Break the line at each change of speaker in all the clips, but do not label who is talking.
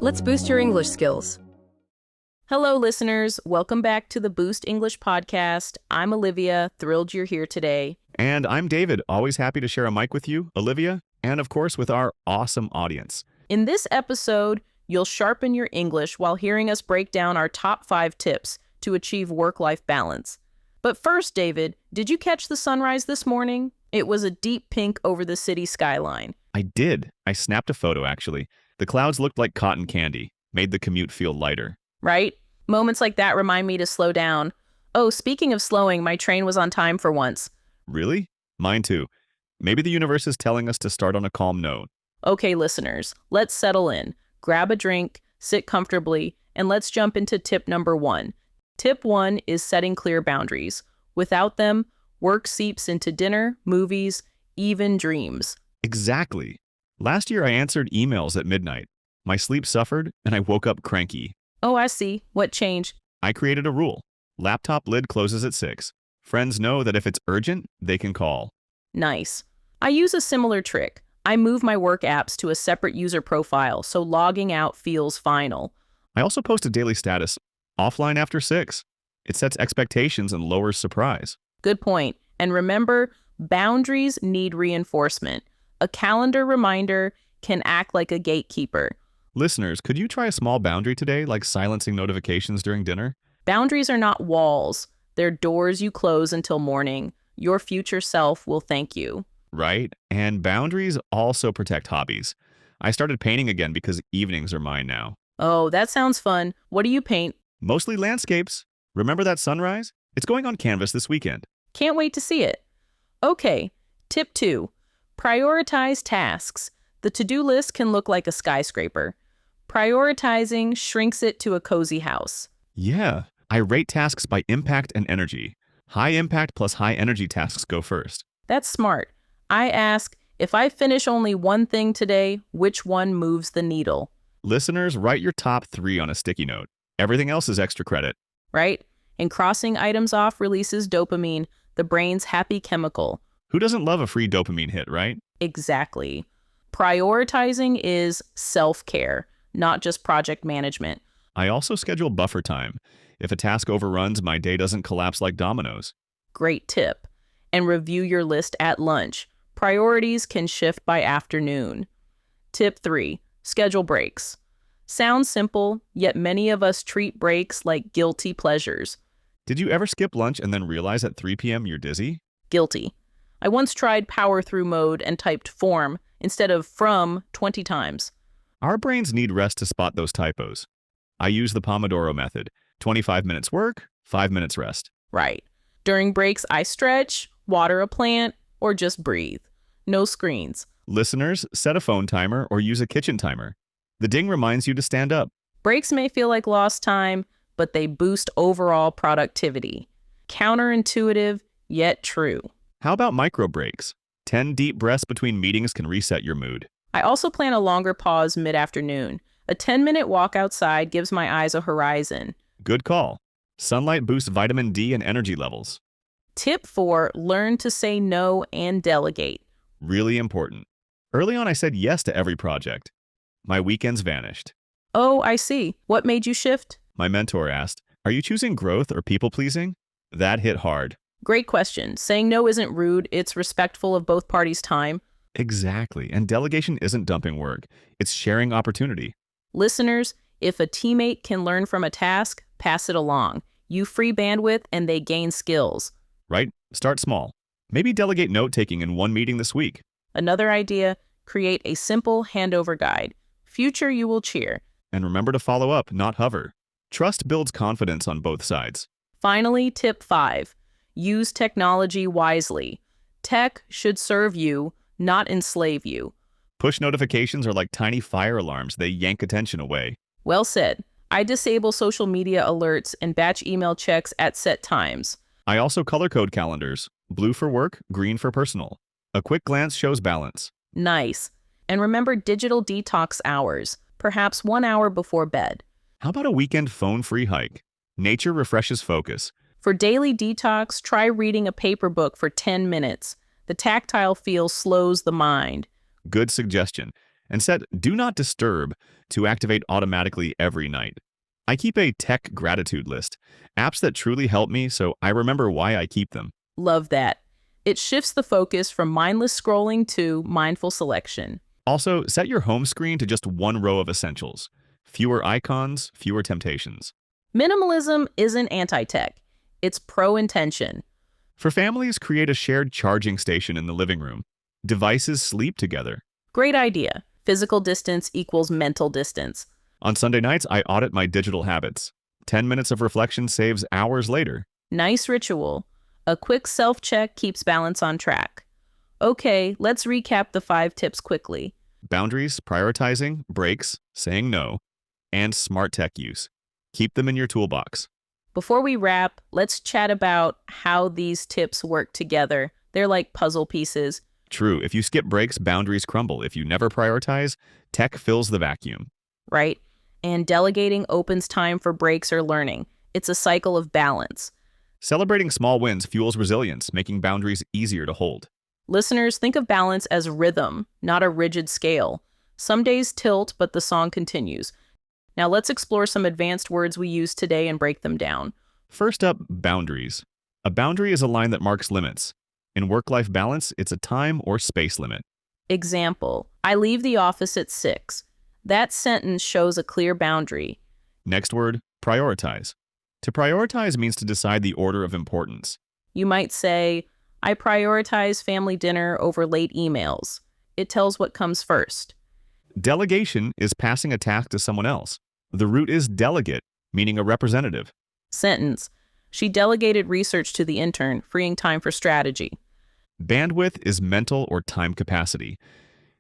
Let's boost your English skills.
Hello, listeners. Welcome back to the Boost English podcast. I'm Olivia, thrilled you're here today.
And I'm David, always happy to share a mic with you, Olivia, and of course with our awesome audience.
In this episode, you'll sharpen your English while hearing us break down our top 5 tips to achieve work-life balance. But first, David, did you catch the sunrise this morning? It was a deep pink over the city skyline.
I did. I snapped a photo, actually. The clouds looked like cotton candy, made the commute feel lighter.
Right? Moments like that remind me to slow down. Oh, speaking of slowing, my train was on time for once.
Really? Mine too. Maybe the universe is telling us to start on a calm note.
Okay, listeners, let's settle in. Grab a drink, sit comfortably, and let's jump into tip number 1. Tip 1 is setting clear boundaries. Without them, work seeps into dinner, movies, even dreams.
Exactly. Last year I answered emails at midnight. My sleep suffered, and I woke up cranky.
Oh, I see. What changed?
I created a rule. Laptop lid closes at 6. Friends know that if it's urgent, they can call.
Nice. I use a similar trick. I move my work apps to a separate user profile, so logging out feels final.
I also post a daily status, offline after 6. It sets expectations and lowers surprise.
Good point. And remember, boundaries need reinforcement. A calendar reminder can act like a gatekeeper.
Listeners, could you try a small boundary today, like silencing notifications during dinner?
Boundaries are not walls. They're doors you close until morning. Your future self will thank you.
Right? And boundaries also protect hobbies. I started painting again because evenings are mine now.
Oh, that sounds fun. What do you paint?
Mostly landscapes. Remember that sunrise? It's going on canvas this weekend.
Can't wait to see it. Okay, tip 2. Prioritize tasks. The to-do list can look like a skyscraper. Prioritizing shrinks it to a cozy house.
Yeah, I rate tasks by impact and energy. High impact plus high energy tasks go first.
That's smart. I ask, if I finish only one thing today, which one moves the needle?
Listeners, write your top 3 on a sticky note. Everything else is extra credit.
Right? And crossing items off releases dopamine, the brain's happy chemical.
Who doesn't love a free dopamine hit, right?
Exactly. Prioritizing is self-care, not just project management.
I also schedule buffer time. If a task overruns, my day doesn't collapse like dominoes.
Great tip. And review your list at lunch. Priorities can shift by afternoon. Tip 3. Schedule breaks. Sounds simple, yet many of us treat breaks like guilty pleasures.
Did you ever skip lunch and then realize at 3 p.m. you're dizzy?
Guilty. I once tried power through mode and typed form instead of from 20 times.
Our brains need rest to spot those typos. I use the Pomodoro method. 25 minutes work, 5 minutes rest.
Right. During breaks, I stretch, water a plant, or just breathe. No screens.
Listeners, set a phone timer or use a kitchen timer. The ding reminds you to stand up.
Breaks may feel like lost time, but they boost overall productivity. Counterintuitive, yet true.
How about micro breaks? 10 deep breaths between meetings can reset your mood.
I also plan a longer pause mid-afternoon. A 10-minute walk outside gives my eyes a horizon.
Good call. Sunlight boosts vitamin D and energy levels.
Tip 4, learn to say no and delegate.
Really important. Early on, I said yes to every project. My weekends vanished.
Oh, I see. What made you shift?
My mentor asked, "Are you choosing growth or people-pleasing?" That hit hard.
Great question. Saying no isn't rude. It's respectful of both parties' time.
Exactly. And delegation isn't dumping work. It's sharing opportunity.
Listeners, if a teammate can learn from a task, pass it along. You free bandwidth and they gain skills.
Right? Start small. Maybe delegate note-taking in one meeting this week.
Another idea, create a simple handover guide. Future you will cheer.
And remember to follow up, not hover. Trust builds confidence on both sides.
Finally, tip 5, use technology wisely. Tech should serve you, not enslave you.
Push notifications are like tiny fire alarms. They yank attention away.
Well said. I disable social media alerts and batch email checks at set times.
I also color code calendars. Blue for work, green for personal. A quick glance shows balance.
Nice. And remember digital detox hours, perhaps 1 hour before bed.
How about a weekend phone-free hike? Nature refreshes focus.
For daily detox, try reading a paper book for 10 minutes. The tactile feel slows the mind.
Good suggestion. And set Do Not Disturb to activate automatically every night. I keep a tech gratitude list, apps that truly help me so I remember why I keep them.
Love that. It shifts the focus from mindless scrolling to mindful selection.
Also, set your home screen to just one row of essentials. Fewer icons, fewer temptations.
Minimalism isn't anti-tech. It's pro-intention.
For families, create a shared charging station in the living room. Devices sleep together.
Great idea. Physical distance equals mental distance.
On Sunday nights, I audit my digital habits. 10 minutes of reflection saves hours later.
Nice ritual. A quick self-check keeps balance on track. Okay, let's recap the 5 tips quickly.
Boundaries, prioritizing, breaks, saying no, and smart tech use. Keep them in your toolbox.
Before we wrap, let's chat about how these tips work together. They're like puzzle pieces.
True, if you skip breaks, boundaries crumble. If you never prioritize, tech fills the vacuum.
Right? And delegating opens time for breaks or learning. It's a cycle of balance.
Celebrating small wins fuels resilience, making boundaries easier to hold.
Listeners, think of balance as rhythm, not a rigid scale. Some days tilt, but the song continues. Now let's explore some advanced words we use today and break them down.
First up, boundaries. A boundary is a line that marks limits. In work-life balance, it's a time or space limit.
Example, I leave the office at 6. That sentence shows a clear boundary.
Next word, prioritize. To prioritize means to decide the order of importance.
You might say, I prioritize family dinner over late emails. It tells what comes first.
Delegation is passing a task to someone else. The root is delegate, meaning a representative.
Sentence, she delegated research to the intern, freeing time for strategy.
Bandwidth is mental or time capacity.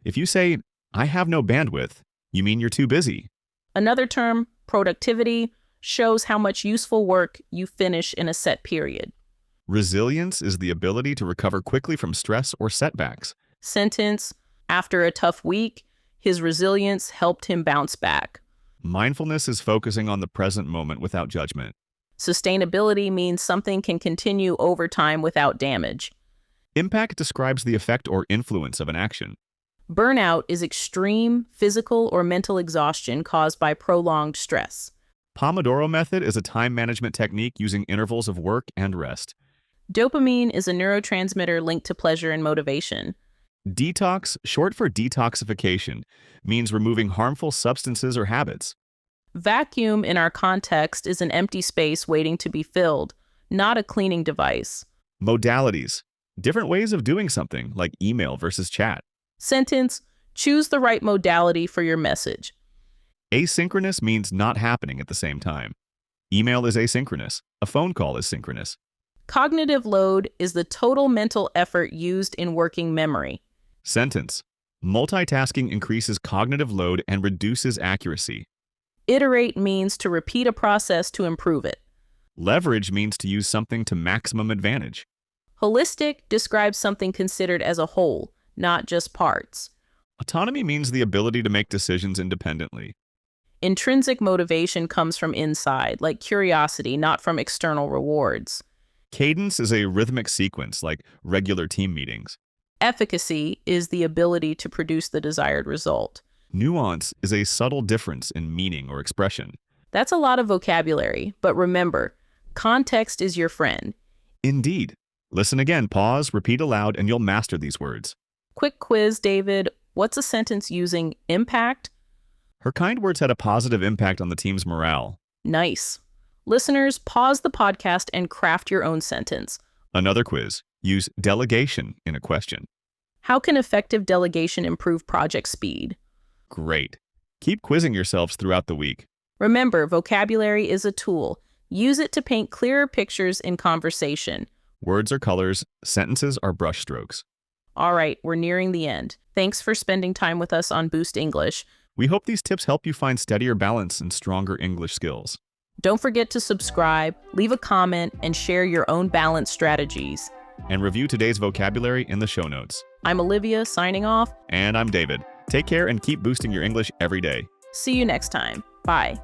If you say, I have no bandwidth, you mean you're too busy.
Another term, productivity, shows how much useful work you finish in a set period.
Resilience is the ability to recover quickly from stress or setbacks.
Sentence, after a tough week, his resilience helped him bounce back.
Mindfulness is focusing on the present moment without judgment.
Sustainability means something can continue over time without damage.
Impact describes the effect or influence of an action.
Burnout is extreme physical or mental exhaustion caused by prolonged stress.
Pomodoro method is a time management technique using intervals of work and rest.
Dopamine is a neurotransmitter linked to pleasure and motivation.
Detox, short for detoxification, means removing harmful substances or habits.
Vacuum in our context is an empty space waiting to be filled, not a cleaning device.
Modalities, different ways of doing something, like email versus chat.
Sentence, choose the right modality for your message.
Asynchronous means not happening at the same time. Email is asynchronous. A phone call is synchronous.
Cognitive load is the total mental effort used in working memory.
Sentence, multitasking increases cognitive load and reduces accuracy.
Iterate means to repeat a process to improve it.
Leverage means to use something to maximum advantage.
Holistic describes something considered as a whole, not just parts.
Autonomy means the ability to make decisions independently.
Intrinsic motivation comes from inside, like curiosity, not from external rewards.
Cadence is a rhythmic sequence, like regular team meetings.
Efficacy is the ability to produce the desired result.
Nuance is a subtle difference in meaning or expression.
That's a lot of vocabulary, but remember, context is your friend.
Indeed. Listen again, pause, repeat aloud, and you'll master these words.
Quick quiz, David. What's a sentence using impact?
Her kind words had a positive impact on the team's morale.
Nice. Listeners, pause the podcast and craft your own sentence.
Another quiz. Use delegation in a question.
How can effective delegation improve project speed?
Great. Keep quizzing yourselves throughout the week.
Remember, vocabulary is a tool. Use it to paint clearer pictures in conversation.
Words are colors, sentences are brushstrokes.
All right, we're nearing the end. Thanks for spending time with us on Boost English.
We hope these tips help you find steadier balance and stronger English skills.
Don't forget to subscribe, leave a comment, and share your own balance strategies.
And review today's vocabulary in the show notes.
I'm Olivia, signing off.
And I'm David. Take care and keep boosting your English every day.
See you next time. Bye.